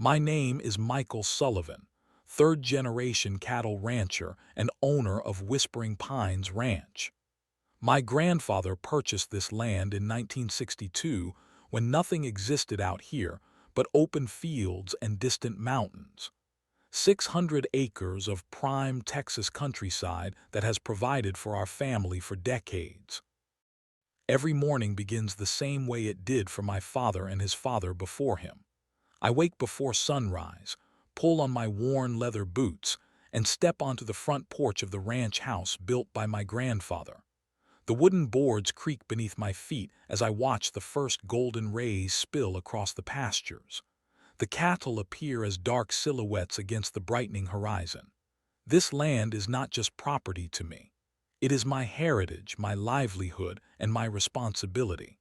My name is Michael Sullivan, third-generation cattle rancher and owner of Whispering Pines Ranch. My grandfather purchased this land in 1962 when nothing existed out here but open fields and distant mountains. 600 acres of prime Texas countryside that has provided for our family for decades. Every morning begins the same way it did for my father and his father before him. I wake before sunrise, pull on my worn leather boots, and step onto the front porch of the ranch house built by my grandfather. The wooden boards creak beneath my feet as I watch the first golden rays spill across the pastures. The cattle appear as dark silhouettes against the brightening horizon. This land is not just property to me. It is my heritage, my livelihood, and my responsibility.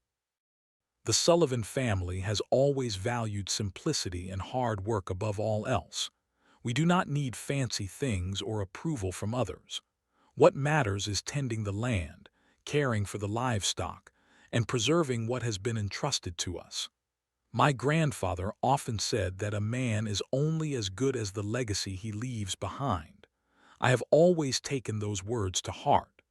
The Sullivan family has always valued simplicity and hard work above all else. We do not need fancy things or approval from others. What matters is tending the land, caring for the livestock, and preserving what has been entrusted to us. My grandfather often said that a man is only as good as the legacy he leaves behind. I have always taken those words to heart.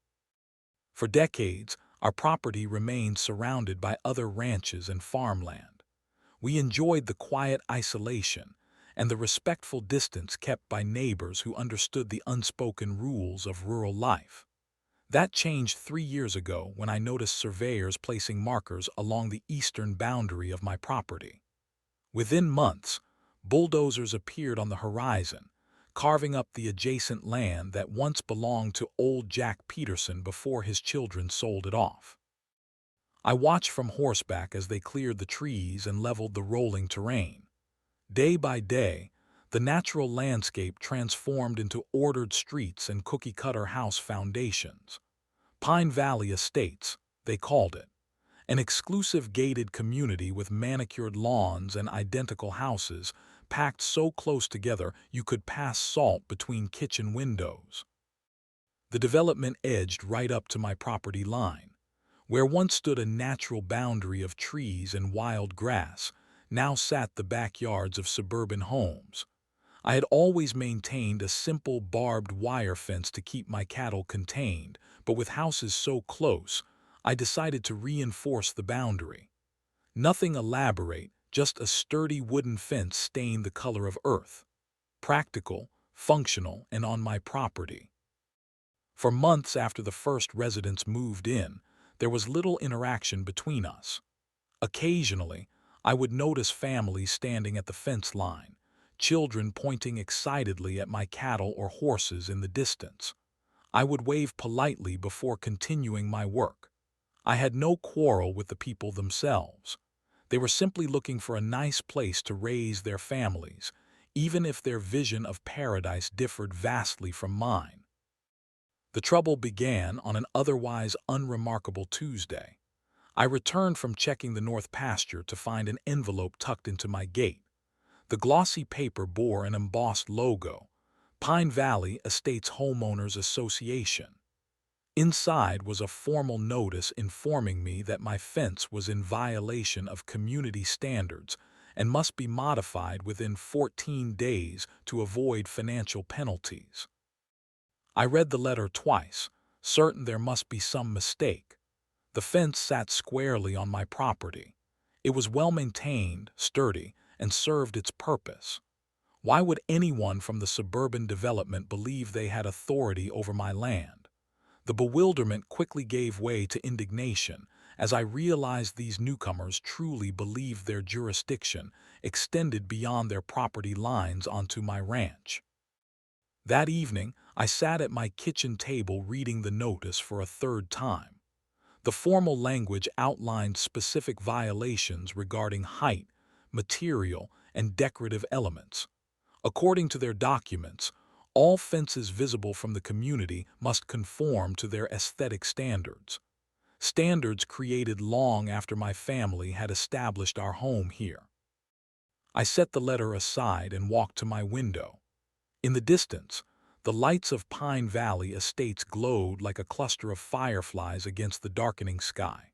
For decades, our property remained surrounded by other ranches and farmland. We enjoyed the quiet isolation and the respectful distance kept by neighbors who understood the unspoken rules of rural life. That changed 3 years ago when I noticed surveyors placing markers along the eastern boundary of my property. Within months, bulldozers appeared on the horizon, carving up the adjacent land that once belonged to old Jack Peterson before his children sold it off. I watched from horseback as they cleared the trees and leveled the rolling terrain. Day by day, the natural landscape transformed into ordered streets and cookie-cutter house foundations. Pine Valley Estates, they called it. An exclusive gated community with manicured lawns and identical houses packed so close together you could pass salt between kitchen windows. The development edged right up to my property line. Where once stood a natural boundary of trees and wild grass, now sat the backyards of suburban homes. I had always maintained a simple barbed wire fence to keep my cattle contained, but with houses so close, I decided to reinforce the boundary. Nothing elaborate, just a sturdy wooden fence stained the color of earth. Practical, functional, and on my property. For months after the first residents moved in, there was little interaction between us. Occasionally, I would notice families standing at the fence line, children pointing excitedly at my cattle or horses in the distance. I would wave politely before continuing my work. I had no quarrel with the people themselves. They were simply looking for a nice place to raise their families, even if their vision of paradise differed vastly from mine. The trouble began on an otherwise unremarkable Tuesday. I returned from checking the north pasture to find an envelope tucked into my gate. The glossy paper bore an embossed logo, Pine Valley Estates Homeowners Association. Inside was a formal notice informing me that my fence was in violation of community standards and must be modified within 14 days to avoid financial penalties. I read the letter twice, certain there must be some mistake. The fence sat squarely on my property. It was well maintained, sturdy, and served its purpose. Why would anyone from the suburban development believe they had authority over my land? The bewilderment quickly gave way to indignation as I realized these newcomers truly believed their jurisdiction extended beyond their property lines onto my ranch. That evening, I sat at my kitchen table reading the notice for a third time. The formal language outlined specific violations regarding height, material, and decorative elements. According to their documents, all fences visible from the community must conform to their aesthetic standards. Standards created long after my family had established our home here. I set the letter aside and walked to my window. In the distance, the lights of Pine Valley Estates glowed like a cluster of fireflies against the darkening sky.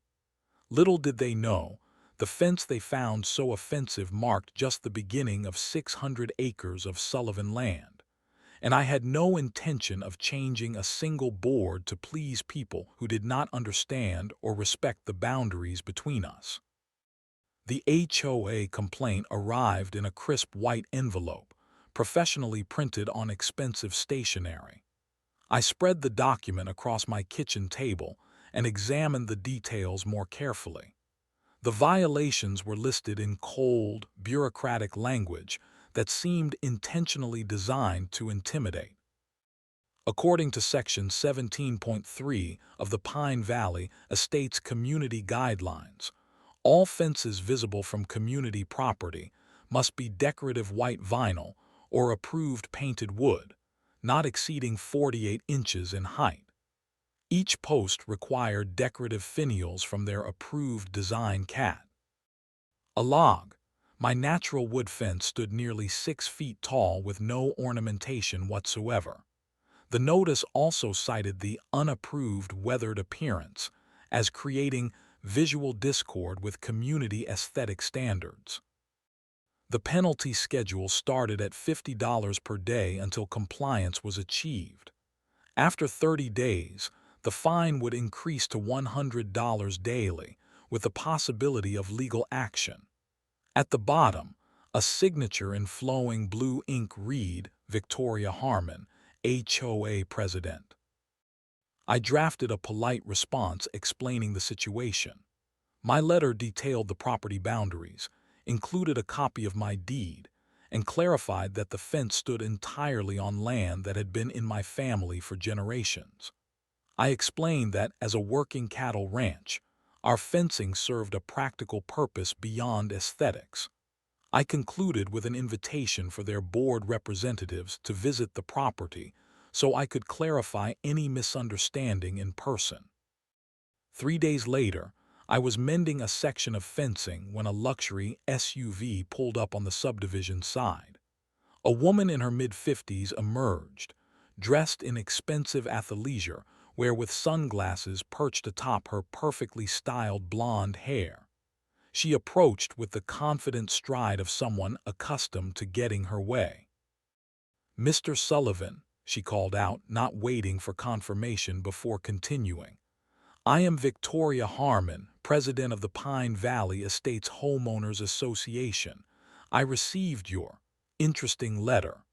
Little did they know, The fence they found so offensive marked just the beginning of 600 acres of Sullivan land, and I had no intention of changing a single board to please people who did not understand or respect the boundaries between us. The HOA complaint arrived in a crisp white envelope, professionally printed on expensive stationery. I spread the document across my kitchen table and examined the details more carefully. The violations were listed in cold, bureaucratic language that seemed intentionally designed to intimidate. According to Section 17.3 of the Pine Valley Estates Community Guidelines, all fences visible from community property must be decorative white vinyl or approved painted wood, not exceeding 48 inches in height. Each post required decorative finials from their approved design cat. A log. My natural wood fence stood nearly 6 feet tall with no ornamentation whatsoever. The notice also cited the unapproved weathered appearance as creating visual discord with community aesthetic standards. The penalty schedule started at $50 per day until compliance was achieved. After 30 days, the fine would increase to $100 daily, with the possibility of legal action. At the bottom, a signature in flowing blue ink read, Victoria Harmon, HOA President. I drafted a polite response explaining the situation. My letter detailed the property boundaries, included a copy of my deed, and clarified that the fence stood entirely on land that had been in my family for generations. I explained that, as a working cattle ranch, our fencing served a practical purpose beyond aesthetics. I concluded with an invitation for their board representatives to visit the property so I could clarify any misunderstanding in person. 3 days later, I was mending a section of fencing when a luxury SUV pulled up on the subdivision side. A woman in her mid-50s emerged, dressed in expensive athleisure, with sunglasses perched atop her perfectly styled blonde hair. She approached with the confident stride of someone accustomed to getting her way. "Mr. Sullivan," she called out, not waiting for confirmation before continuing. "I am Victoria Harmon, president of the Pine Valley Estates Homeowners Association. I received your interesting letter."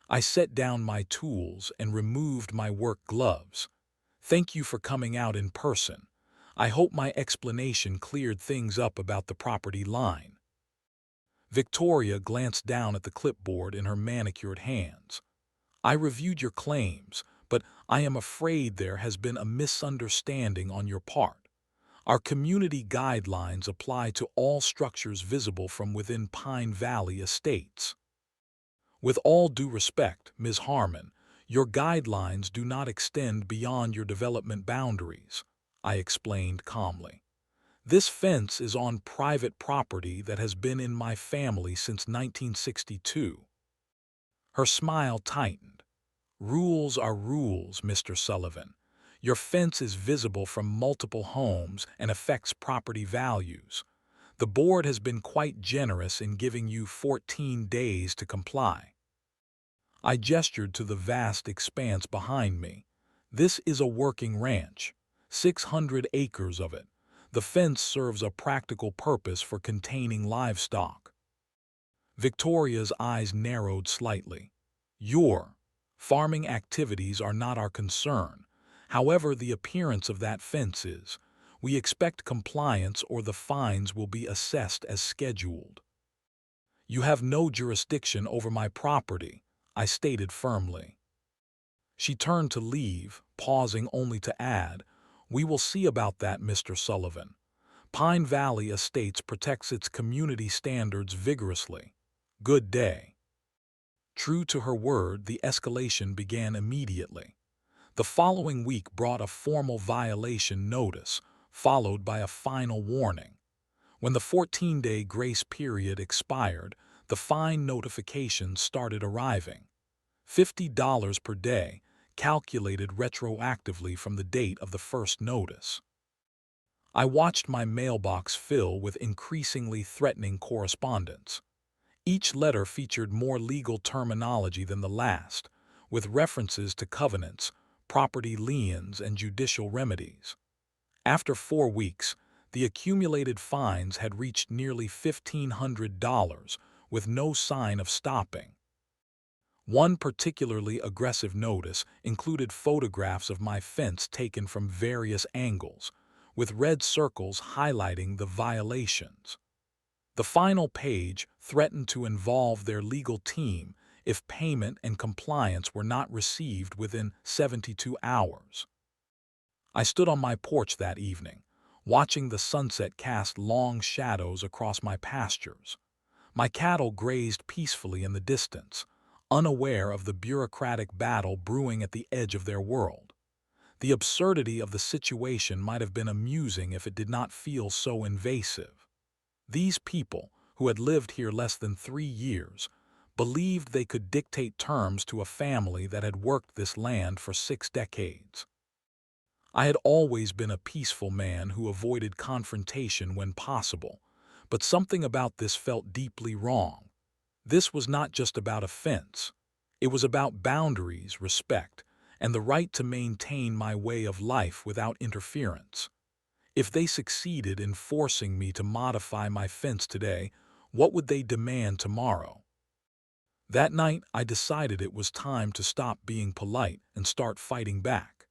I set down my tools and removed my work gloves. "Thank you for coming out in person. I hope my explanation cleared things up about the property line." Victoria glanced down at the clipboard in her manicured hands. "I reviewed your claims, but I am afraid there has been a misunderstanding on your part. Our community guidelines apply to all structures visible from within Pine Valley Estates." "With all due respect, Ms. Harmon, your guidelines do not extend beyond your development boundaries," I explained calmly. "This fence is on private property that has been in my family since 1962. Her smile tightened. "Rules are rules, Mr. Sullivan. Your fence is visible from multiple homes and affects property values. The board has been quite generous in giving you 14 days to comply." I gestured to the vast expanse behind me. "This is a working ranch, 600 acres of it. The fence serves a practical purpose for containing livestock." Victoria's eyes narrowed slightly. "Your farming activities are not our concern. However, the appearance of that fence is. We expect compliance or the fines will be assessed as scheduled." "You have no jurisdiction over my property," I stated firmly. She turned to leave, pausing only to add, "We will see about that, Mr. Sullivan. Pine Valley Estates protects its community standards vigorously. Good day." True to her word, the escalation began immediately. The following week brought a formal violation notice, followed by a final warning. When the 14-day grace period expired, the fine notifications started arriving. $50 per day, calculated retroactively from the date of the first notice. I watched my mailbox fill with increasingly threatening correspondence. Each letter featured more legal terminology than the last, with references to covenants, property liens, and judicial remedies. After 4 weeks, the accumulated fines had reached nearly $1,500, with no sign of stopping. One particularly aggressive notice included photographs of my fence taken from various angles, with red circles highlighting the violations. The final page threatened to involve their legal team if payment and compliance were not received within 72 hours. I stood on my porch that evening, watching the sunset cast long shadows across my pastures. My cattle grazed peacefully in the distance, unaware of the bureaucratic battle brewing at the edge of their world. The absurdity of the situation might have been amusing if it did not feel so invasive. These people, who had lived here less than 3 years, believed they could dictate terms to a family that had worked this land for 6 decades. I had always been a peaceful man who avoided confrontation when possible, but something about this felt deeply wrong. This was not just about a fence. It was about boundaries, respect, and the right to maintain my way of life without interference. If they succeeded in forcing me to modify my fence today, what would they demand tomorrow? That night, I decided it was time to stop being polite and start fighting back.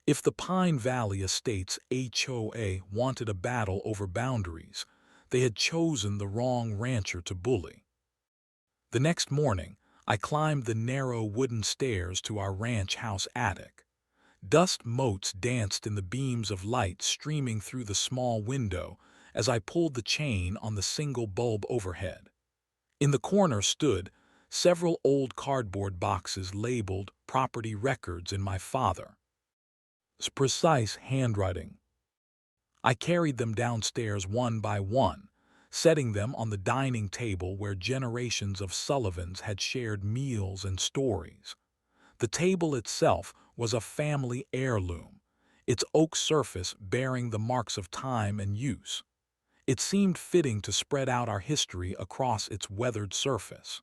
If the Pine Valley Estates HOA wanted a battle over boundaries, they had chosen the wrong rancher to bully. The next morning, I climbed the narrow wooden stairs to our ranch house attic. Dust motes danced in the beams of light streaming through the small window as I pulled the chain on the single bulb overhead. In the corner stood several old cardboard boxes labeled property records in my father's precise handwriting. I carried them downstairs one by one, setting them on the dining table where generations of Sullivans had shared meals and stories. The table itself was a family heirloom, its oak surface bearing the marks of time and use. It seemed fitting to spread out our history across its weathered surface.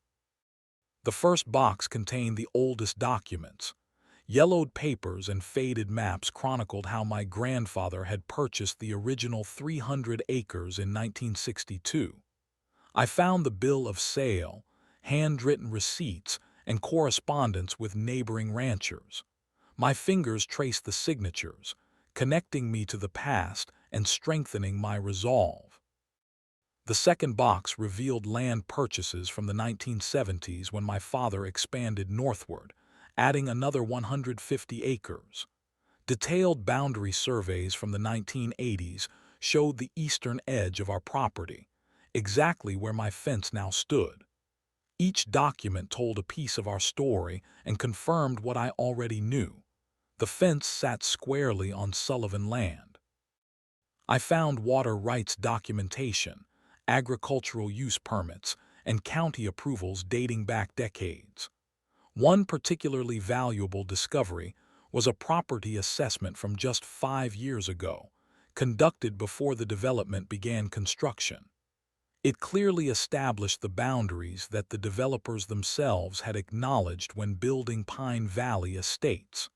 The first box contained the oldest documents. Yellowed papers and faded maps chronicled how my grandfather had purchased the original 300 acres in 1962. I found the bill of sale, handwritten receipts, and correspondence with neighboring ranchers. My fingers traced the signatures, connecting me to the past and strengthening my resolve. The second box revealed land purchases from the 1970s when my father expanded northward, adding another 150 acres. Detailed boundary surveys from the 1980s showed the eastern edge of our property, exactly where my fence now stood. Each document told a piece of our story and confirmed what I already knew. The fence sat squarely on Sullivan land. I found water rights documentation, agricultural use permits, and county approvals dating back decades. One particularly valuable discovery was a property assessment from just 5 years ago, conducted before the development began construction. It clearly established the boundaries that the developers themselves had acknowledged when building Pine Valley Estates.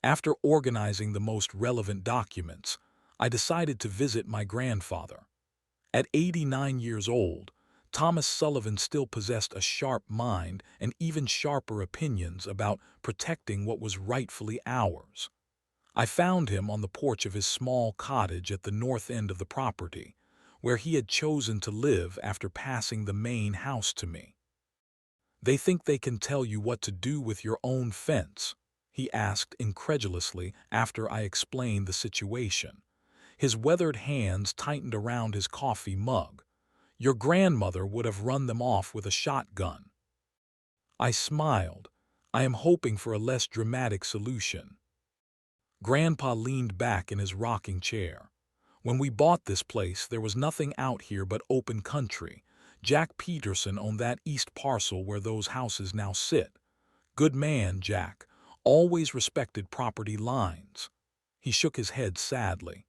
After organizing the most relevant documents, I decided to visit my grandfather. At 89 years old, Thomas Sullivan still possessed a sharp mind and even sharper opinions about protecting what was rightfully ours. I found him on the porch of his small cottage at the north end of the property, where he had chosen to live after passing the main house to me. "They think they can tell you what to do with your own fence?" he asked incredulously after I explained the situation. His weathered hands tightened around his coffee mug. "Your grandmother would have run them off with a shotgun." I smiled. I am hoping for a less dramatic solution. Grandpa leaned back in his rocking chair. "When we bought this place, there was nothing out here but open country. Jack Peterson owned that east parcel where those houses now sit. Good man, Jack. Always respected property lines." He shook his head sadly.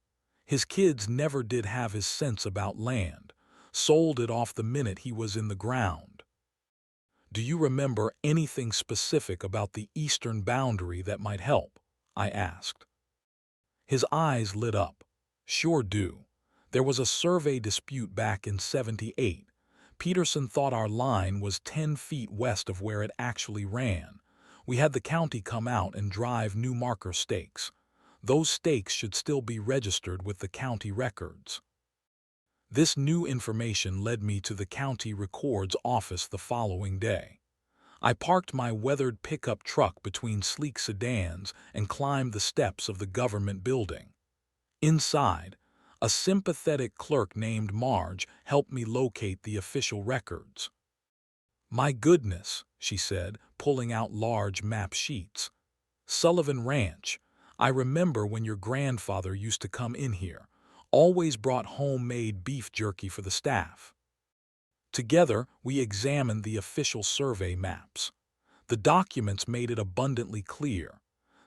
His kids never did have his sense about land, sold it off the minute he was in the ground. Do you remember anything specific about the eastern boundary that might help? I asked. His eyes lit up. Sure do. There was a survey dispute back in '78. Peterson thought our line was 10 feet west of where it actually ran. We had the county come out and drive new marker stakes. Those stakes should still be registered with the county records. This new information led me to the county records office the following day. I parked my weathered pickup truck between sleek sedans and climbed the steps of the government building. Inside, a sympathetic clerk named Marge helped me locate the official records. "My goodness," she said, pulling out large map sheets. "Sullivan Ranch. I remember when your grandfather used to come in here. Always brought homemade beef jerky for the staff." Together, we examined the official survey maps. The documents made it abundantly clear.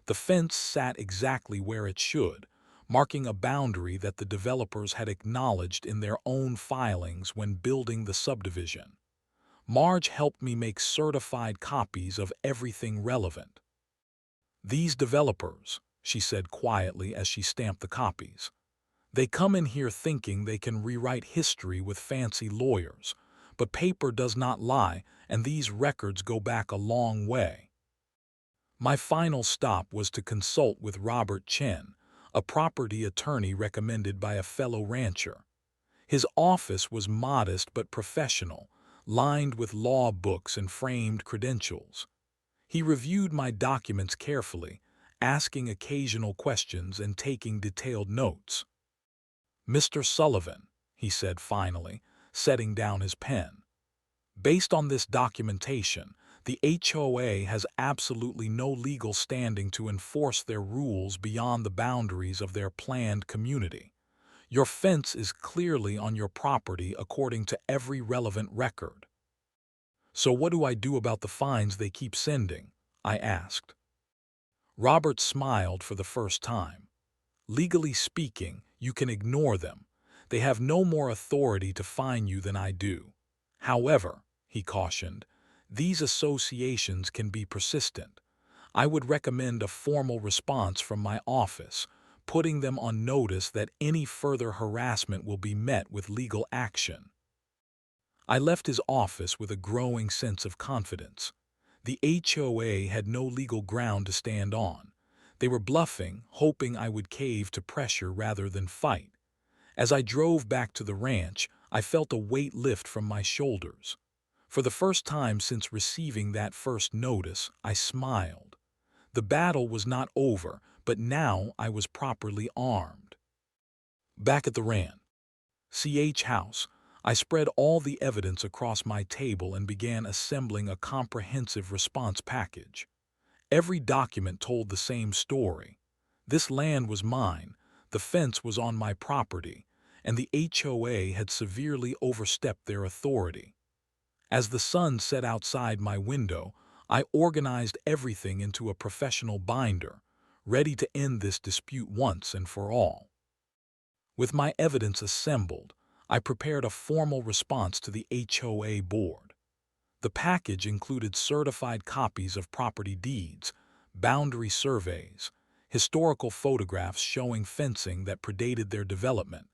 The fence sat exactly where it should, marking a boundary that the developers had acknowledged in their own filings when building the subdivision. Marge helped me make certified copies of everything relevant. "These developers," she said quietly as she stamped the copies, "they come in here thinking they can rewrite history with fancy lawyers. But paper does not lie, and these records go back a long way." My final stop was to consult with Robert Chen, a property attorney recommended by a fellow rancher. His office was modest but professional, lined with law books and framed credentials. He reviewed my documents carefully, asking occasional questions and taking detailed notes. "Mr. Sullivan," he said finally, setting down his pen, "based on this documentation, the HOA has absolutely no legal standing to enforce their rules beyond the boundaries of their planned community. Your fence is clearly on your property according to every relevant record." "So what do I do about the fines they keep sending?" I asked. Robert smiled for the first time. "Legally speaking, you can ignore them. They have no more authority to fine you than I do. However," he cautioned, "these associations can be persistent. I would recommend a formal response from my office, putting them on notice that any further harassment will be met with legal action." I left his office with a growing sense of confidence. The HOA had no legal ground to stand on. They were bluffing, hoping I would cave to pressure rather than fight. As I drove back to the ranch, I felt a weight lift from my shoulders. For the first time since receiving that first notice, I smiled. The battle was not over, but now I was properly armed. Back at the ranch house, I spread all the evidence across my table and began assembling a comprehensive response package. Every document told the same story. This land was mine, the fence was on my property, and the HOA had severely overstepped their authority. As the sun set outside my window, I organized everything into a professional binder, ready to end this dispute once and for all. With my evidence assembled, I prepared a formal response to the HOA board. The package included certified copies of property deeds, boundary surveys, historical photographs showing fencing that predated their development,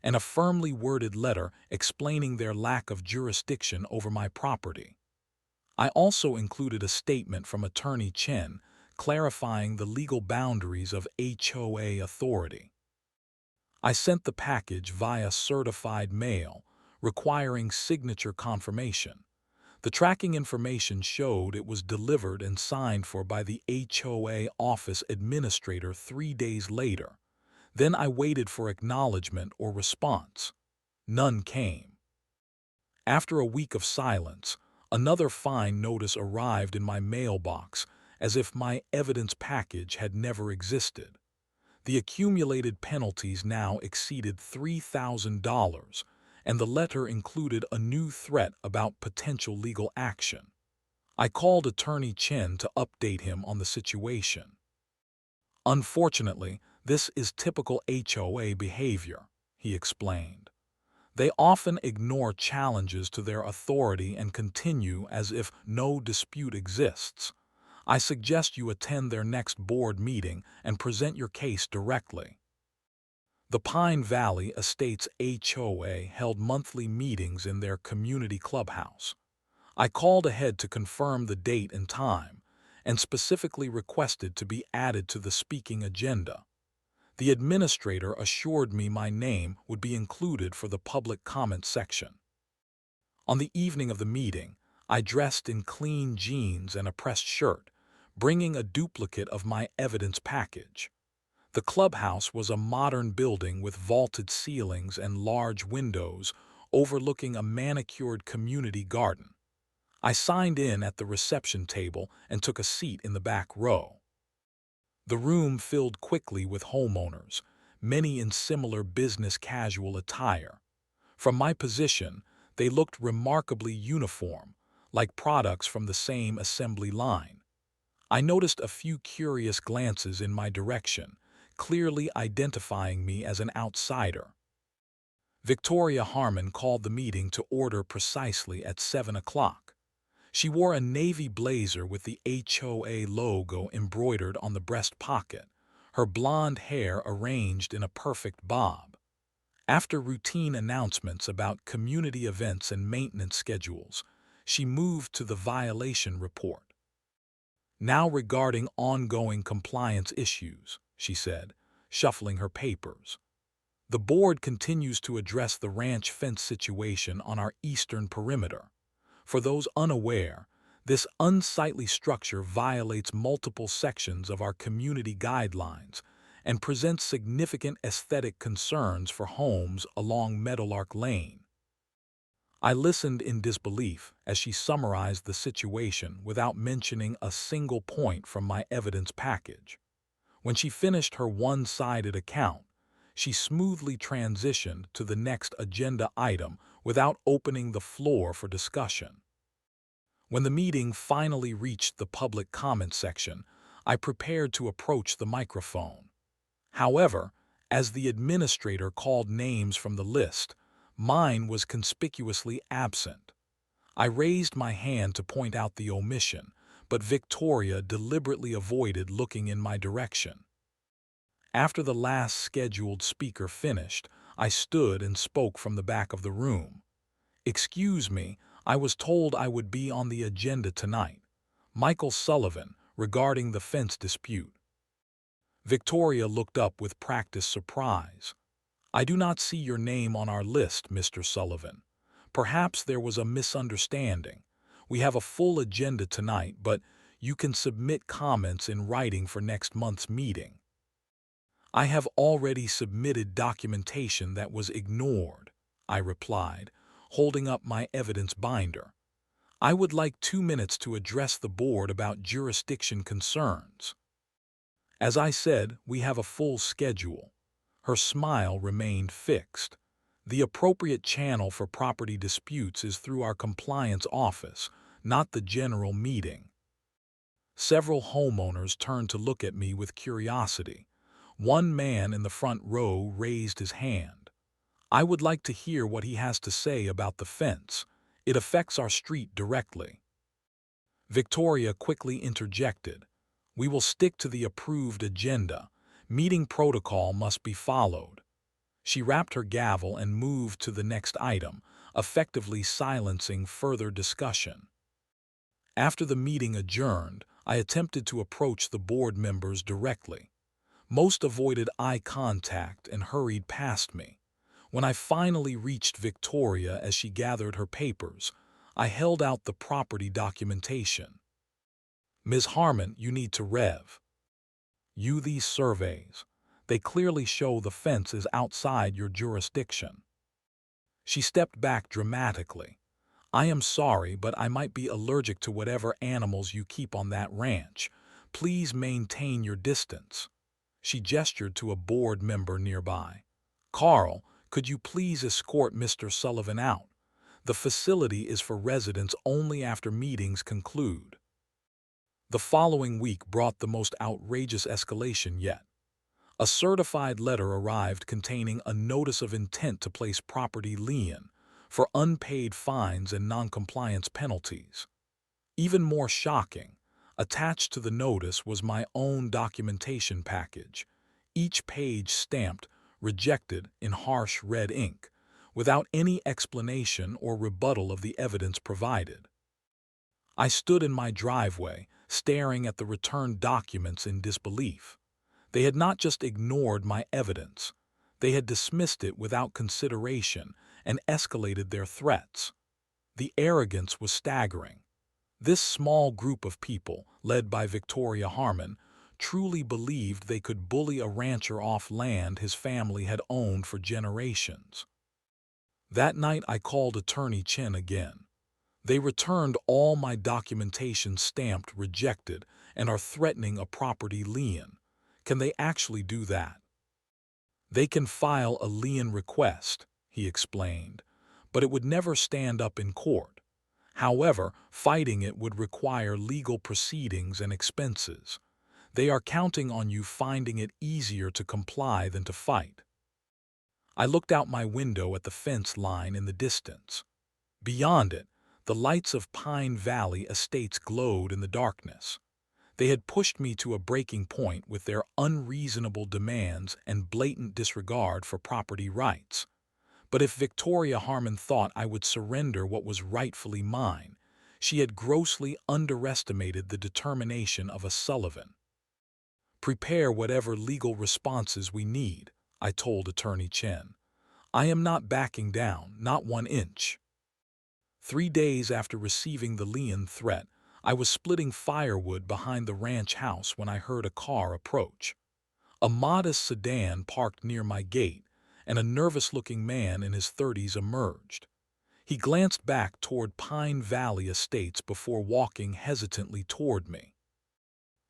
and a firmly worded letter explaining their lack of jurisdiction over my property. I also included a statement from Attorney Chen clarifying the legal boundaries of HOA authority. I sent the package via certified mail, requiring signature confirmation. The tracking information showed it was delivered and signed for by the HOA office administrator 3 days later. Then I waited for acknowledgement or response. None came. After a week of silence, another fine notice arrived in my mailbox, as if my evidence package had never existed. The accumulated penalties now exceeded $3,000, and the letter included a new threat about potential legal action. I called Attorney Chen to update him on the situation. Unfortunately, This is typical HOA behavior, he explained. They often ignore challenges to their authority and continue as if no dispute exists. I suggest you attend their next board meeting and present your case directly. The Pine Valley Estates HOA held monthly meetings in their community clubhouse. I called ahead to confirm the date and time, and specifically requested to be added to the speaking agenda. The administrator assured me my name would be included for the public comment section. On the evening of the meeting, I dressed in clean jeans and a pressed shirt, bringing a duplicate of my evidence package. The clubhouse was a modern building with vaulted ceilings and large windows overlooking a manicured community garden. I signed in at the reception table and took a seat in the back row. The room filled quickly with homeowners, many in similar business casual attire. From my position, they looked remarkably uniform, like products from the same assembly line. I noticed a few curious glances in my direction, clearly identifying me as an outsider. Victoria Harmon called the meeting to order precisely at 7 o'clock. She wore a navy blazer with the HOA logo embroidered on the breast pocket, her blonde hair arranged in a perfect bob. After routine announcements about community events and maintenance schedules, she moved to the violation report. Now regarding ongoing compliance issues, she said, shuffling her papers. The board continues to address the ranch fence situation on our eastern perimeter. For those unaware, this unsightly structure violates multiple sections of our community guidelines and presents significant aesthetic concerns for homes along Meadowlark Lane. I listened in disbelief as she summarized the situation without mentioning a single point from my evidence package. When she finished her one-sided account, she smoothly transitioned to the next agenda item without opening the floor for discussion. When the meeting finally reached the public comment section, I prepared to approach the microphone. However, as the administrator called names from the list, mine was conspicuously absent. I raised my hand to point out the omission, but Victoria deliberately avoided looking in my direction. After the last scheduled speaker finished, I stood and spoke from the back of the room. "Excuse me, I was told I would be on the agenda tonight. Michael Sullivan, regarding the fence dispute." Victoria looked up with practiced surprise. "I do not see your name on our list, Mr. Sullivan. Perhaps there was a misunderstanding. We have a full agenda tonight, but you can submit comments in writing for next month's meeting." "I have already submitted documentation that was ignored," I replied, holding up my evidence binder. "I would like 2 minutes to address the board about jurisdiction concerns." As I said, we have a full schedule. Her smile remained fixed. "The appropriate channel for property disputes is through our compliance office, not the general meeting." Several homeowners turned to look at me with curiosity. One man in the front row raised his hand. "I would like to hear what he has to say about the fence. It affects our street directly." Victoria quickly interjected. "We will stick to the approved agenda. Meeting protocol must be followed." She rapped her gavel and moved to the next item, effectively silencing further discussion. After the meeting adjourned, I attempted to approach the board members directly. Most avoided eye contact and hurried past me. When I finally reached Victoria as she gathered her papers, I held out the property documentation. "Ms. Harmon, you need to review these surveys. They clearly show the fence is outside your jurisdiction." She stepped back dramatically. "I am sorry, but I might be allergic to whatever animals you keep on that ranch. Please maintain your distance." She gestured to a board member nearby. "Carl, could you please escort Mr. Sullivan out? The facility is for residents only after meetings conclude." The following week brought the most outrageous escalation yet. A certified letter arrived containing a notice of intent to place property lien for unpaid fines and noncompliance penalties. Even more shocking, attached to the notice was my own documentation package, each page stamped "Rejected" in harsh red ink, without any explanation or rebuttal of the evidence provided. I stood in my driveway, staring at the returned documents in disbelief. They had not just ignored my evidence, they had dismissed it without consideration and escalated their threats. The arrogance was staggering. This small group of people, led by Victoria Harmon, truly believed they could bully a rancher off land his family had owned for generations. That night I called Attorney Chen again. They returned all my documentation stamped "Rejected" and are threatening a property lien. Can they actually do that? They can file a lien request, he explained, but it would never stand up in court. However, fighting it would require legal proceedings and expenses. They are counting on you finding it easier to comply than to fight. I looked out my window at the fence line in the distance. Beyond it, the lights of Pine Valley estates glowed in the darkness. They had pushed me to a breaking point with their unreasonable demands and blatant disregard for property rights. But if Victoria Harmon thought I would surrender what was rightfully mine, she had grossly underestimated the determination of a Sullivan. "Prepare whatever legal responses we need," I told Attorney Chen. "I am not backing down, not 1 inch." 3 days after receiving the lien threat, I was splitting firewood behind the ranch house when I heard a car approach. A modest sedan parked near my gate, and a nervous-looking man in his 30s emerged. He glanced back toward Pine Valley Estates before walking hesitantly toward me.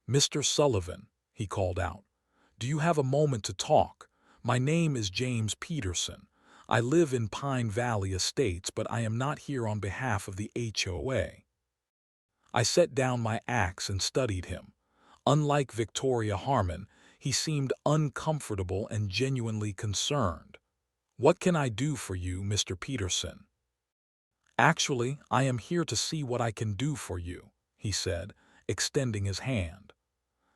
"Mr. Sullivan," he called out, "do you have a moment to talk? My name is James Peterson. I live in Pine Valley Estates, but I am not here on behalf of the HOA." I set down my axe and studied him. Unlike Victoria Harmon, he seemed uncomfortable and genuinely concerned. "What can I do for you, Mr. Peterson?" "Actually, I am here to see what I can do for you," he said, extending his hand.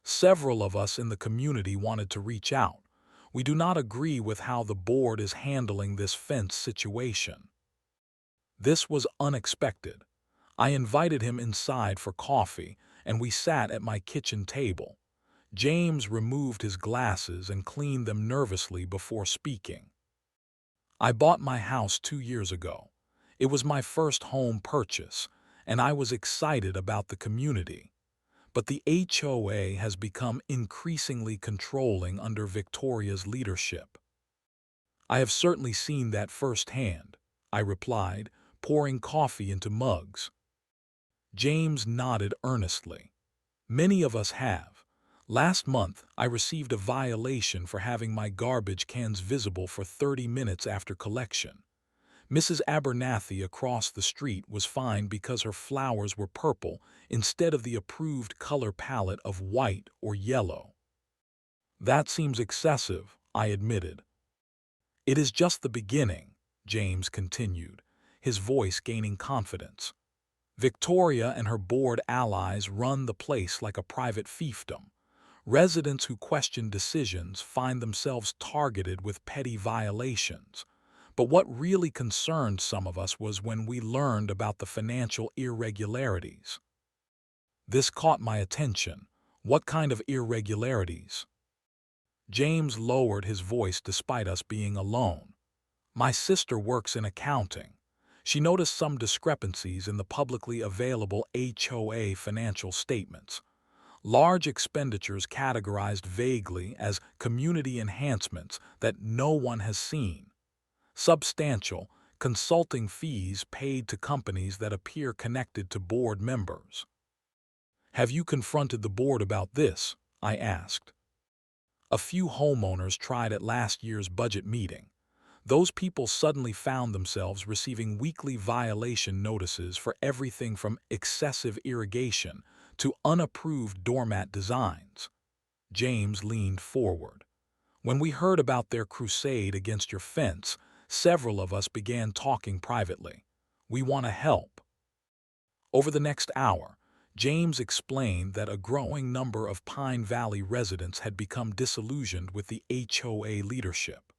"Several of us in the community wanted to reach out. We do not agree with how the board is handling this fence situation." This was unexpected. I invited him inside for coffee, and we sat at my kitchen table. James removed his glasses and cleaned them nervously before speaking. "I bought my house 2 years ago. It was my first home purchase, and I was excited about the community. But the HOA has become increasingly controlling under Victoria's leadership." "I have certainly seen that firsthand," I replied, pouring coffee into mugs. James nodded earnestly. "Many of us have. Last month, I received a violation for having my garbage cans visible for 30 minutes after collection. Mrs. Abernathy across the street was fined because her flowers were purple instead of the approved color palette of white or yellow." "That seems excessive," I admitted. "It is just the beginning," James continued, his voice gaining confidence. "Victoria and her board allies run the place like a private fiefdom. Residents who question decisions find themselves targeted with petty violations. But what really concerned some of us was when we learned about the financial irregularities." This caught my attention. "What kind of irregularities?" James lowered his voice despite us being alone. "My sister works in accounting. She noticed some discrepancies in the publicly available HOA financial statements. Large expenditures categorized vaguely as community enhancements that no one has seen. Substantial consulting fees paid to companies that appear connected to board members." "Have you confronted the board about this?" I asked. "A few homeowners tried at last year's budget meeting. Those people suddenly found themselves receiving weekly violation notices for everything from excessive irrigation to unapproved doormat designs." James leaned forward. When we heard about their crusade against your fence, several of us began talking privately. We want to help. Over the next hour, James explained that a growing number of Pine Valley residents had become disillusioned with the HOA leadership.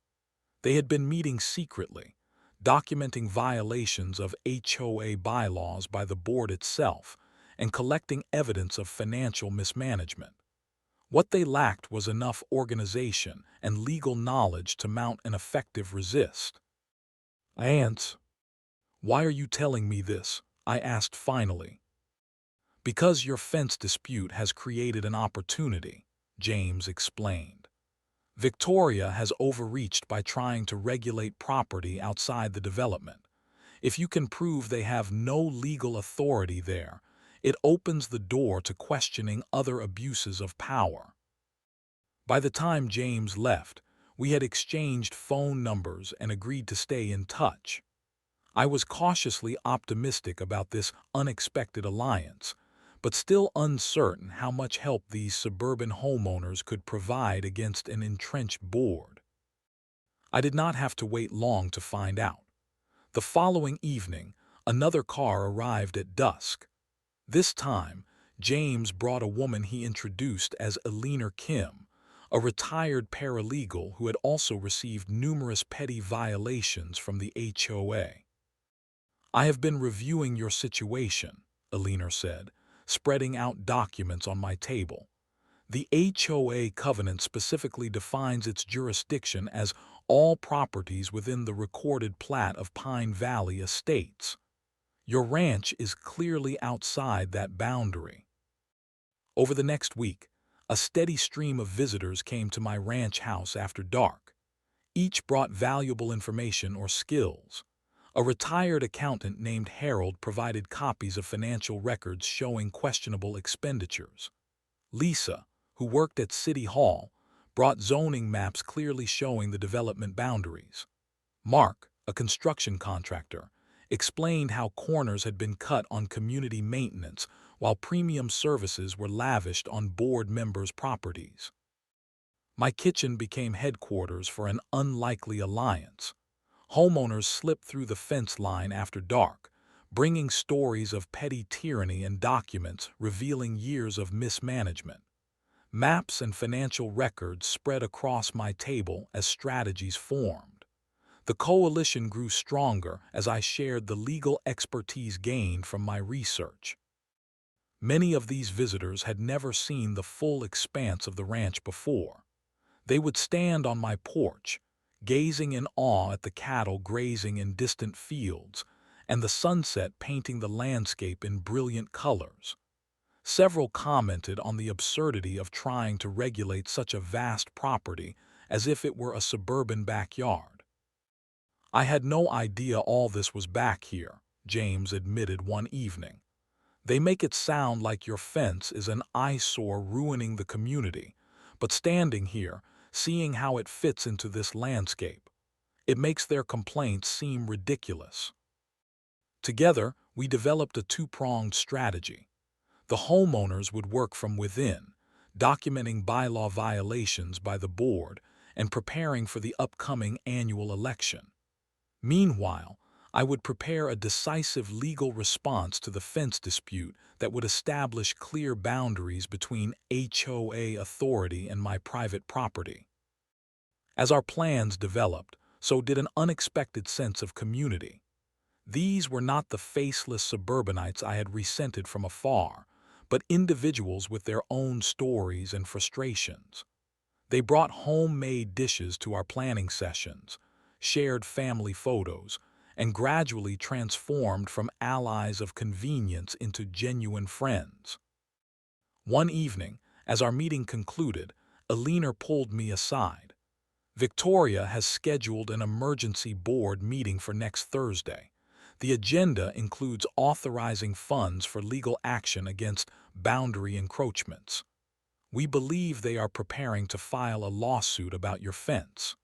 They had been meeting secretly, documenting violations of HOA bylaws by the board itself, and collecting evidence of financial mismanagement. What they lacked was enough organization and legal knowledge to mount an effective resist. "Ants, why are you telling me this?" I asked finally. "Because your fence dispute has created an opportunity," James explained. "Victoria has overreached by trying to regulate property outside the development. If you can prove they have no legal authority there, it opens the door to questioning other abuses of power." By the time James left, we had exchanged phone numbers and agreed to stay in touch. I was cautiously optimistic about this unexpected alliance, but still uncertain how much help these suburban homeowners could provide against an entrenched board. I did not have to wait long to find out. The following evening, another car arrived at dusk. This time, James brought a woman he introduced as Eleanor Kim, a retired paralegal who had also received numerous petty violations from the HOA. "I have been reviewing your situation," Eleanor said, spreading out documents on my table. "The HOA covenant specifically defines its jurisdiction as all properties within the recorded plat of Pine Valley Estates. Your ranch is clearly outside that boundary." Over the next week, a steady stream of visitors came to my ranch house after dark. Each brought valuable information or skills. A retired accountant named Harold provided copies of financial records showing questionable expenditures. Lisa, who worked at City Hall, brought zoning maps clearly showing the development boundaries. Mark, a construction contractor, explained how corners had been cut on community maintenance while premium services were lavished on board members' properties. My kitchen became headquarters for an unlikely alliance. Homeowners slipped through the fence line after dark, bringing stories of petty tyranny and documents revealing years of mismanagement. Maps and financial records spread across my table as strategies formed. The coalition grew stronger as I shared the legal expertise gained from my research. Many of these visitors had never seen the full expanse of the ranch before. They would stand on my porch, gazing in awe at the cattle grazing in distant fields and the sunset painting the landscape in brilliant colors. Several commented on the absurdity of trying to regulate such a vast property as if it were a suburban backyard. "I had no idea all this was back here," James admitted one evening. "They make it sound like your fence is an eyesore ruining the community, but standing here, seeing how it fits into this landscape, it makes their complaints seem ridiculous." Together, we developed a two-pronged strategy. The homeowners would work from within, documenting bylaw violations by the board and preparing for the upcoming annual election. Meanwhile, I would prepare a decisive legal response to the fence dispute that would establish clear boundaries between HOA authority and my private property. As our plans developed, so did an unexpected sense of community. These were not the faceless suburbanites I had resented from afar, but individuals with their own stories and frustrations. They brought homemade dishes to our planning sessions, shared family photos, and gradually transformed from allies of convenience into genuine friends. One evening, as our meeting concluded, Eleanor pulled me aside. "Victoria has scheduled an emergency board meeting for next Thursday. The agenda includes authorizing funds for legal action against boundary encroachments. We believe they are preparing to file a lawsuit about your fence."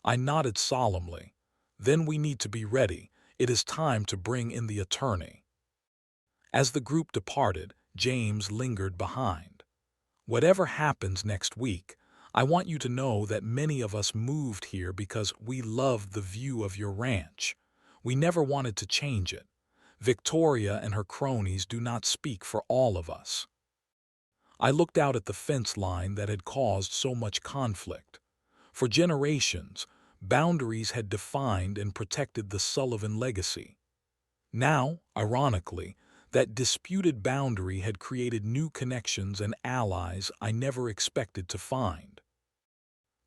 I nodded solemnly. "Then we need to be ready. It is time to bring in the attorney." As the group departed, James lingered behind. "Whatever happens next week, I want you to know that many of us moved here because we loved the view of your ranch. We never wanted to change it. Victoria and her cronies do not speak for all of us." I looked out at the fence line that had caused so much conflict. For generations, boundaries had defined and protected the Sullivan legacy. Now, ironically, that disputed boundary had created new connections and allies I never expected to find.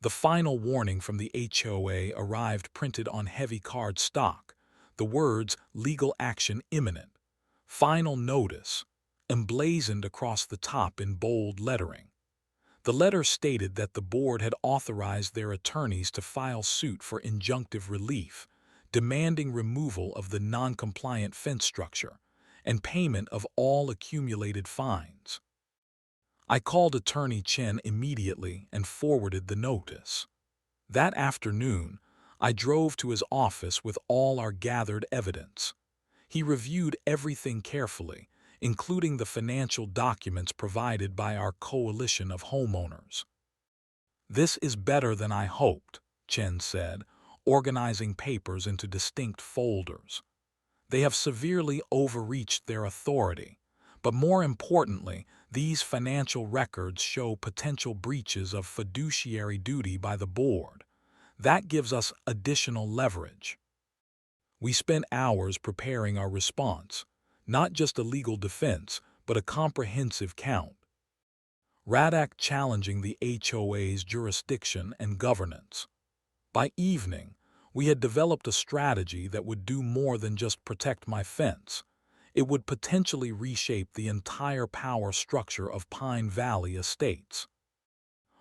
The final warning from the HOA arrived printed on heavy card stock, the words "legal action imminent," "final notice," emblazoned across the top in bold lettering. The letter stated that the board had authorized their attorneys to file suit for injunctive relief, demanding removal of the non-compliant fence structure and payment of all accumulated fines. I called Attorney Chen immediately and forwarded the notice. That afternoon, I drove to his office with all our gathered evidence. He reviewed everything carefully, including the financial documents provided by our coalition of homeowners. "This is better than I hoped," Chen said, organizing papers into distinct folders. "They have severely overreached their authority, but more importantly, these financial records show potential breaches of fiduciary duty by the board. That gives us additional leverage." We spent hours preparing our response, not just a legal defense, but a comprehensive count. Radak challenging the HOA's jurisdiction and governance. By evening, we had developed a strategy that would do more than just protect my fence. It would potentially reshape the entire power structure of Pine Valley Estates.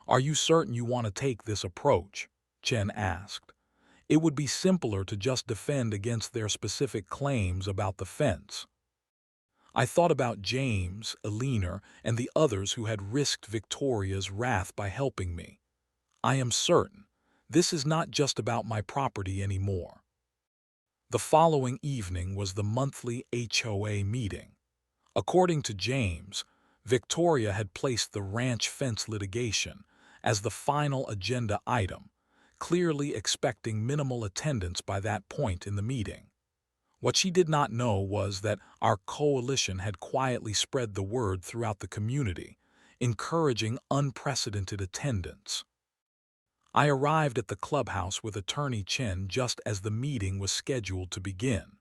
"Are you certain you want to take this approach?" Chen asked. "It would be simpler to just defend against their specific claims about the fence." I thought about James, Eleanor, and the others who had risked Victoria's wrath by helping me. I am certain this is not just about my property anymore. The following evening was the monthly HOA meeting. According to James, Victoria had placed the ranch fence litigation as the final agenda item, clearly expecting minimal attendance by that point in the meeting. What she did not know was that our coalition had quietly spread the word throughout the community, encouraging unprecedented attendance. I arrived at the clubhouse with Attorney Chen just as the meeting was scheduled to begin.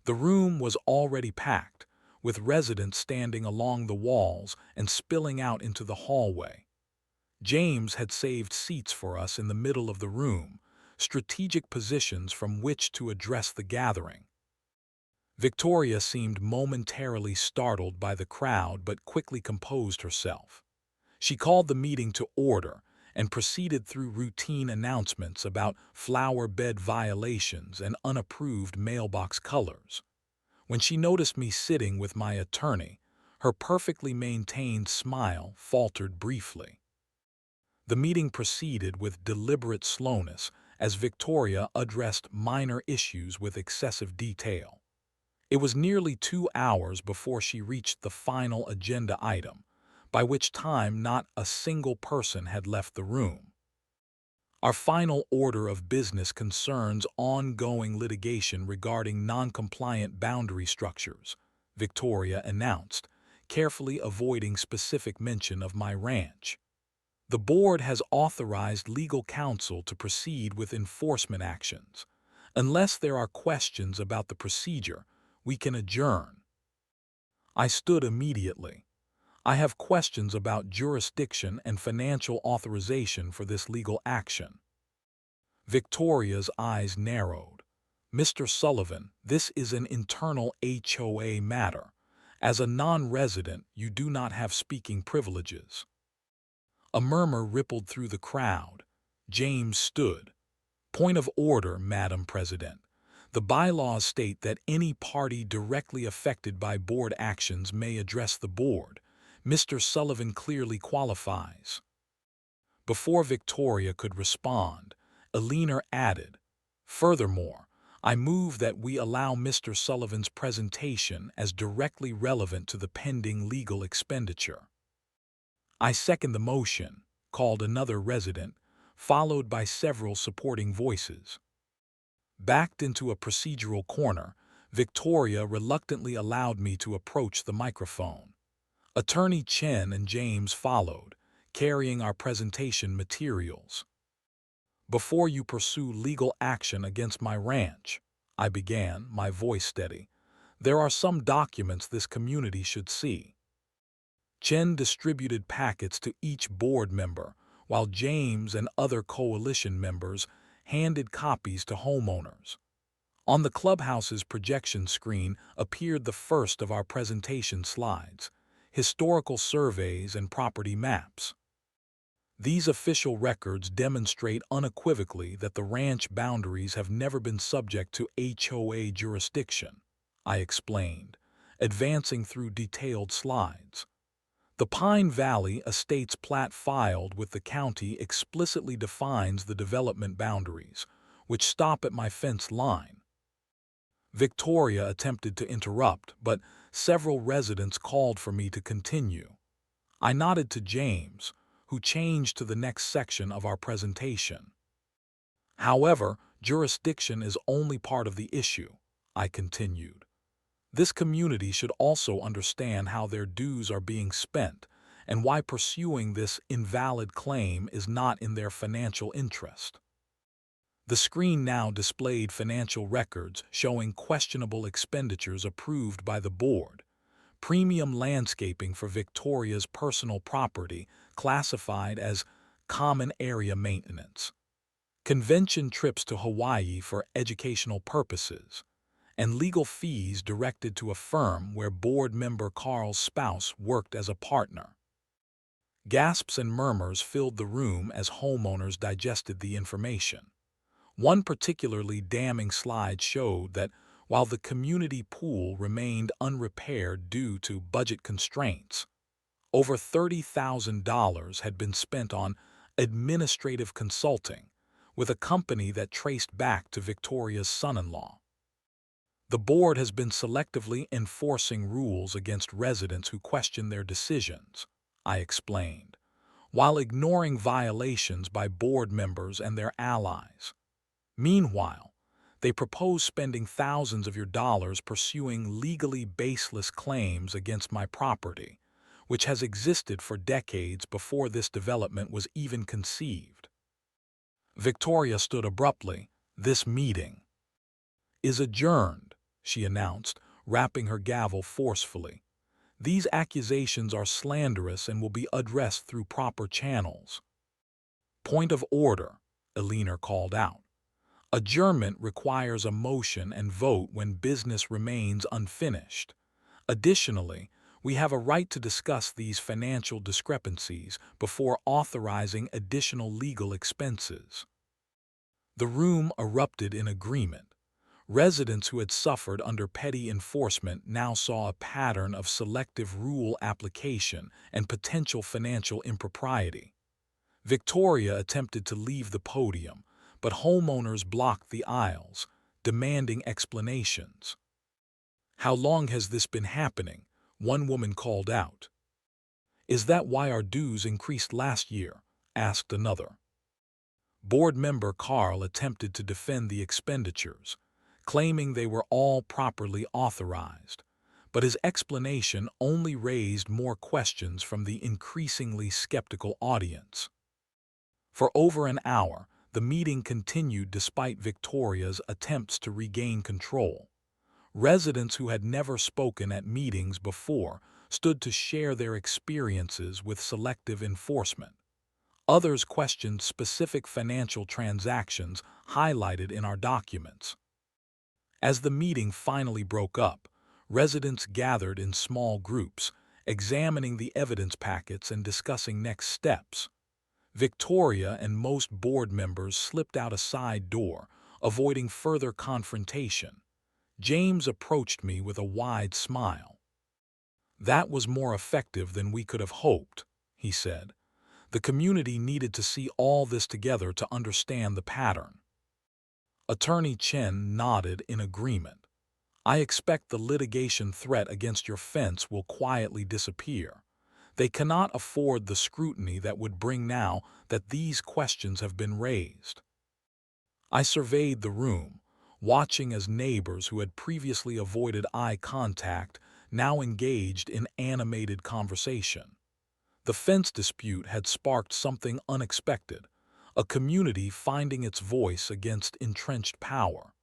The room was already packed, with residents standing along the walls and spilling out into the hallway. James had saved seats for us in the middle of the room, strategic positions from which to address the gathering. Victoria seemed momentarily startled by the crowd but quickly composed herself. She called the meeting to order and proceeded through routine announcements about flower bed violations and unapproved mailbox colors. When she noticed me sitting with my attorney, her perfectly maintained smile faltered briefly. The meeting proceeded with deliberate slowness as Victoria addressed minor issues with excessive detail. It was nearly 2 hours before she reached the final agenda item, by which time not a single person had left the room. "Our final order of business concerns ongoing litigation regarding non-compliant boundary structures," Victoria announced, carefully avoiding specific mention of my ranch. "The board has authorized legal counsel to proceed with enforcement actions. Unless there are questions about the procedure, we can adjourn." I stood immediately. "I have questions about jurisdiction and financial authorization for this legal action." Victoria's eyes narrowed. "Mr. Sullivan, this is an internal HOA matter. As a non-resident, you do not have speaking privileges." A murmur rippled through the crowd. James stood. "Point of order, Madam President. The bylaws state that any party directly affected by board actions may address the board. Mr. Sullivan clearly qualifies." Before Victoria could respond, Eleanor added, "Furthermore, I move that we allow Mr. Sullivan's presentation as directly relevant to the pending legal expenditure." "I second the motion," called another resident, followed by several supporting voices. Backed into a procedural corner, Victoria reluctantly allowed me to approach the microphone. Attorney Chen and James followed, carrying our presentation materials. "Before you pursue legal action against my ranch," I began, my voice steady, "there are some documents this community should see." Chen distributed packets to each board member, while James and other coalition members handed copies to homeowners. On the clubhouse's projection screen appeared the first of our presentation slides: historical surveys and property maps. These official records demonstrate unequivocally that the ranch boundaries have never been subject to HOA jurisdiction, I explained, advancing through detailed slides. The Pine Valley Estates plat filed with the county explicitly defines the development boundaries, which stop at my fence line. Victoria attempted to interrupt, but several residents called for me to continue. I nodded to James, who changed to the next section of our presentation. "However, jurisdiction is only part of the issue," I continued. "This community should also understand how their dues are being spent and why pursuing this invalid claim is not in their financial interest." The screen now displayed financial records showing questionable expenditures approved by the board: premium landscaping for Victoria's personal property classified as common area maintenance, convention trips to Hawaii for educational purposes, and legal fees directed to a firm where board member Carl's spouse worked as a partner. Gasps and murmurs filled the room as homeowners digested the information. One particularly damning slide showed that while the community pool remained unrepaired due to budget constraints, over $30,000 had been spent on administrative consulting with a company that traced back to Victoria's son-in-law. "The board has been selectively enforcing rules against residents who question their decisions," I explained, "while ignoring violations by board members and their allies. Meanwhile, they propose spending thousands of your dollars pursuing legally baseless claims against my property, which has existed for decades before this development was even conceived." Victoria stood abruptly. "This meeting is adjourned," she announced, rapping her gavel forcefully. "These accusations are slanderous and will be addressed through proper channels." "Point of order," Eleanor called out. "Adjournment requires a motion and vote when business remains unfinished. Additionally, we have a right to discuss these financial discrepancies before authorizing additional legal expenses." The room erupted in agreement. Residents who had suffered under petty enforcement now saw a pattern of selective rule application and potential financial impropriety. Victoria attempted to leave the podium, but homeowners blocked the aisles, demanding explanations. "How long has this been happening?" one woman called out. "Is that why our dues increased last year?" asked another. Board member Carl attempted to defend the expenditures, claiming they were all properly authorized, but his explanation only raised more questions from the increasingly skeptical audience. For over an hour, the meeting continued despite Victoria's attempts to regain control. Residents who had never spoken at meetings before stood to share their experiences with selective enforcement. Others questioned specific financial transactions highlighted in our documents. As the meeting finally broke up, residents gathered in small groups, examining the evidence packets and discussing next steps. Victoria and most board members slipped out a side door, avoiding further confrontation. James approached me with a wide smile. "That was more effective than we could have hoped," he said. "The community needed to see all this together to understand the pattern." Attorney Chen nodded in agreement. "I expect the litigation threat against your fence will quietly disappear. They cannot afford the scrutiny that would bring now that these questions have been raised. I surveyed the room, watching as neighbors who had previously avoided eye contact now engaged in animated conversation. The fence dispute had sparked something unexpected, a community finding its voice against entrenched power.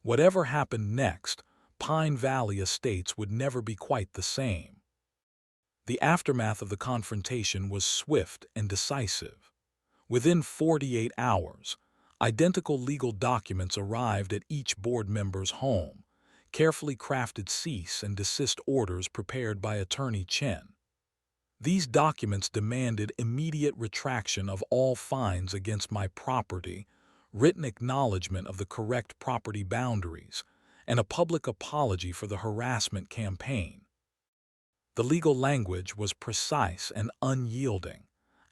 Whatever happened next, Pine Valley Estates would never be quite the same. The aftermath of the confrontation was swift and decisive. Within 48 hours, identical legal documents arrived at each board member's home, carefully crafted cease and desist orders prepared by Attorney Chen. These documents demanded immediate retraction of all fines against my property, written acknowledgement of the correct property boundaries, and a public apology for the harassment campaign. The legal language was precise and unyielding,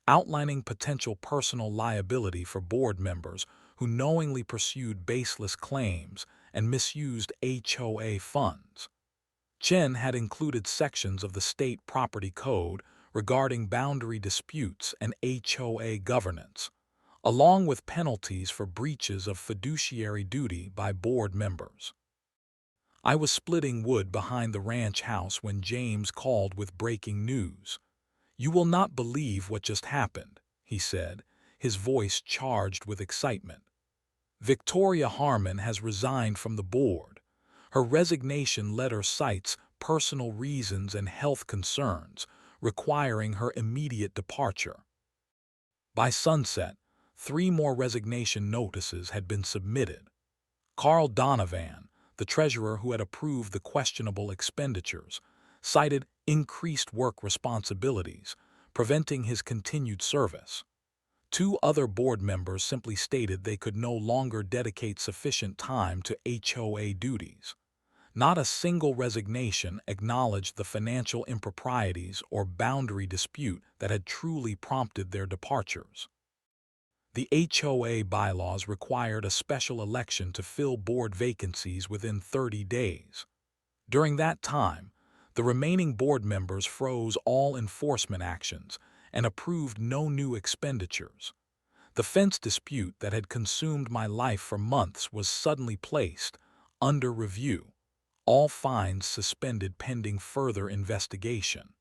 outlining potential personal liability for board members who knowingly pursued baseless claims and misused HOA funds. Chen had included sections of the state property code regarding boundary disputes and HOA governance, along with penalties for breaches of fiduciary duty by board members. I was splitting wood behind the ranch house when James called with breaking news. "You will not believe what just happened," he said, his voice charged with excitement. "Victoria Harmon has resigned from the board. Her resignation letter cites personal reasons and health concerns, requiring her immediate departure." By sunset, 3 more resignation notices had been submitted. Carl Donovan, the treasurer who had approved the questionable expenditures, cited increased work responsibilities, preventing his continued service. 2 other board members simply stated they could no longer dedicate sufficient time to HOA duties. Not a single resignation acknowledged the financial improprieties or boundary dispute that had truly prompted their departures. The HOA bylaws required a special election to fill board vacancies within 30 days. During that time, the remaining board members froze all enforcement actions and approved no new expenditures. The fence dispute that had consumed my life for months was suddenly placed under review, all fines suspended pending further investigation.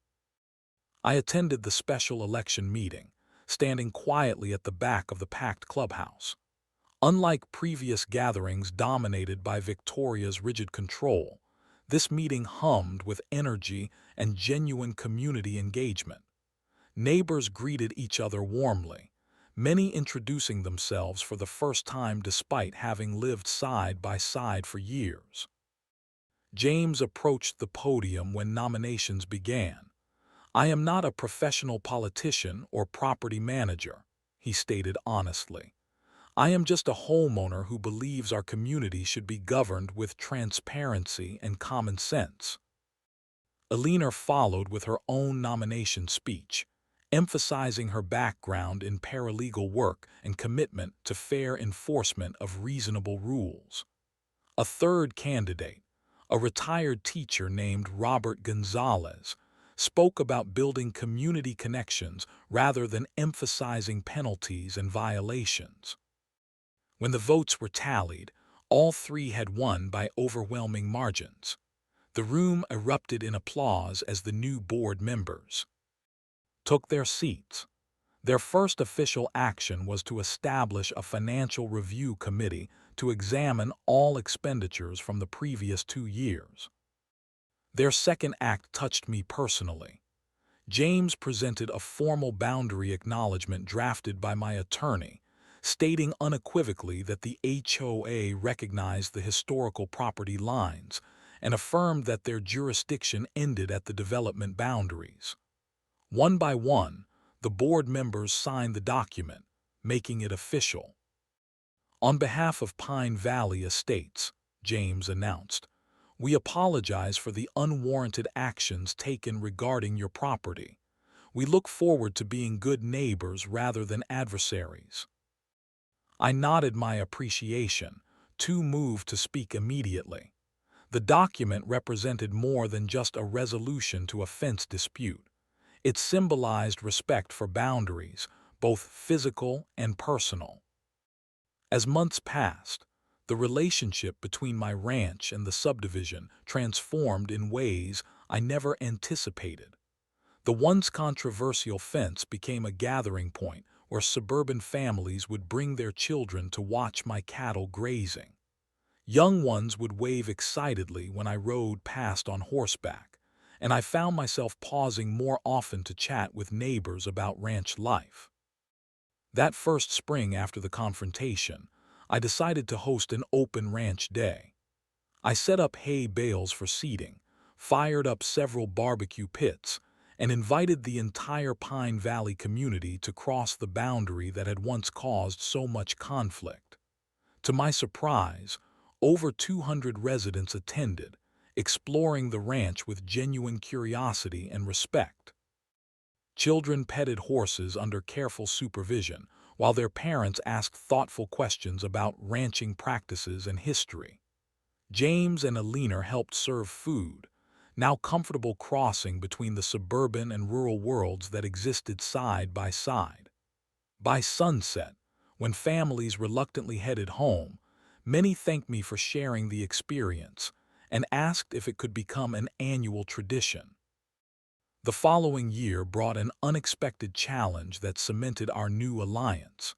I attended the special election meeting, standing quietly at the back of the packed clubhouse. Unlike previous gatherings dominated by Victoria's rigid control, this meeting hummed with energy and genuine community engagement. Neighbors greeted each other warmly, many introducing themselves for the first time despite having lived side by side for years. James approached the podium when nominations began. "I am not a professional politician or property manager," he stated honestly. "I am just a homeowner who believes our community should be governed with transparency and common sense." Eleanor followed with her own nomination speech, emphasizing her background in paralegal work and commitment to fair enforcement of reasonable rules. A third candidate, a retired teacher named Robert Gonzalez, spoke about building community connections rather than emphasizing penalties and violations. When the votes were tallied, all 3 had won by overwhelming margins. The room erupted in applause as the new board members took their seats. Their first official action was to establish a financial review committee to examine all expenditures from the previous 2 years. Their second act touched me personally. James presented a formal boundary acknowledgement drafted by my attorney, stating unequivocally that the HOA recognized the historical property lines and affirmed that their jurisdiction ended at the development boundaries. One by one, the board members signed the document, making it official. "On behalf of Pine Valley Estates," James announced, "we apologize for the unwarranted actions taken regarding your property. We look forward to being good neighbors rather than adversaries." I nodded my appreciation, too moved to speak immediately. The document represented more than just a resolution to a fence dispute. It symbolized respect for boundaries, both physical and personal. As months passed, the relationship between my ranch and the subdivision transformed in ways I never anticipated. The once controversial fence became a gathering point where suburban families would bring their children to watch my cattle grazing. Young ones would wave excitedly when I rode past on horseback, and I found myself pausing more often to chat with neighbors about ranch life. That first spring after the confrontation, I decided to host an open ranch day. I set up hay bales for seating, fired up several barbecue pits, and invited the entire Pine Valley community to cross the boundary that had once caused so much conflict. To my surprise, over 200 residents attended, exploring the ranch with genuine curiosity and respect. Children petted horses under careful supervision, while their parents asked thoughtful questions about ranching practices and history. James and Alina helped serve food, now comfortable crossing between the suburban and rural worlds that existed side by side. By sunset, when families reluctantly headed home, many thanked me for sharing the experience and asked if it could become an annual tradition. The following year brought an unexpected challenge that cemented our new alliance.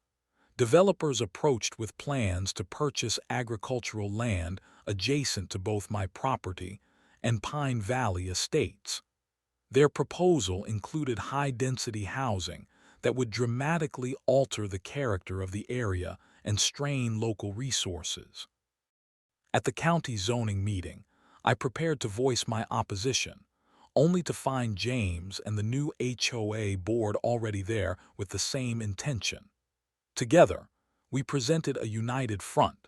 Developers approached with plans to purchase agricultural land adjacent to both my property and Pine Valley estates. Their proposal included high-density housing that would dramatically alter the character of the area and strain local resources. At the county zoning meeting, I prepared to voice my opposition, only to find James and the new HOA board already there with the same intention. Together, we presented a united front.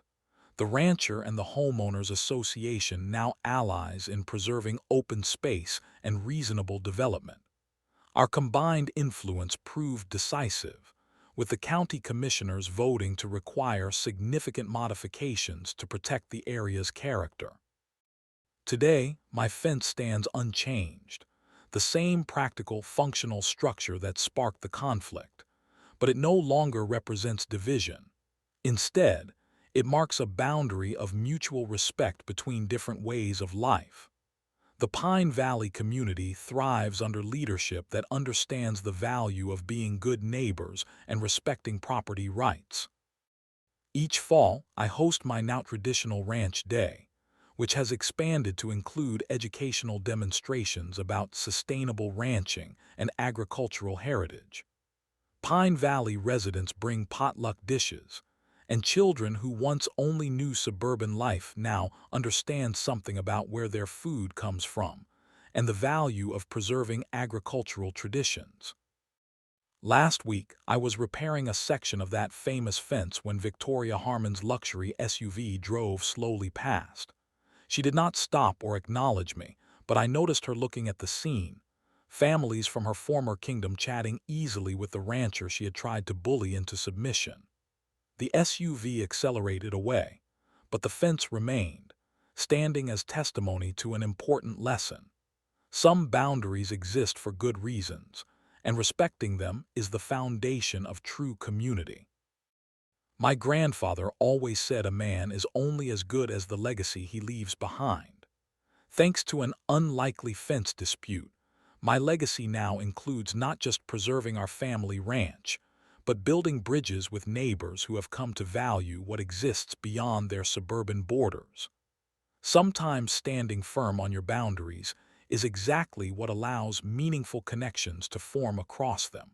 The rancher and the homeowners association now allies in preserving open space and reasonable development. Our combined influence proved decisive, with the county commissioners voting to require significant modifications to protect the area's character. Today, my fence stands unchanged, the same practical, functional structure that sparked the conflict, but it no longer represents division. Instead, it marks a boundary of mutual respect between different ways of life. The Pine Valley community thrives under leadership that understands the value of being good neighbors and respecting property rights. Each fall, I host my now traditional ranch day, which has expanded to include educational demonstrations about sustainable ranching and agricultural heritage. Pine Valley residents bring potluck dishes, and children who once only knew suburban life now understand something about where their food comes from and the value of preserving agricultural traditions. Last week, I was repairing a section of that famous fence when Victoria Harmon's luxury SUV drove slowly past. She did not stop or acknowledge me, but I noticed her looking at the scene, families from her former kingdom chatting easily with the rancher she had tried to bully into submission. The SUV accelerated away, but the fence remained, standing as testimony to an important lesson. Some boundaries exist for good reasons, and respecting them is the foundation of true community. My grandfather always said a man is only as good as the legacy he leaves behind. Thanks to an unlikely fence dispute, my legacy now includes not just preserving our family ranch, but building bridges with neighbors who have come to value what exists beyond their suburban borders. Sometimes standing firm on your boundaries is exactly what allows meaningful connections to form across them.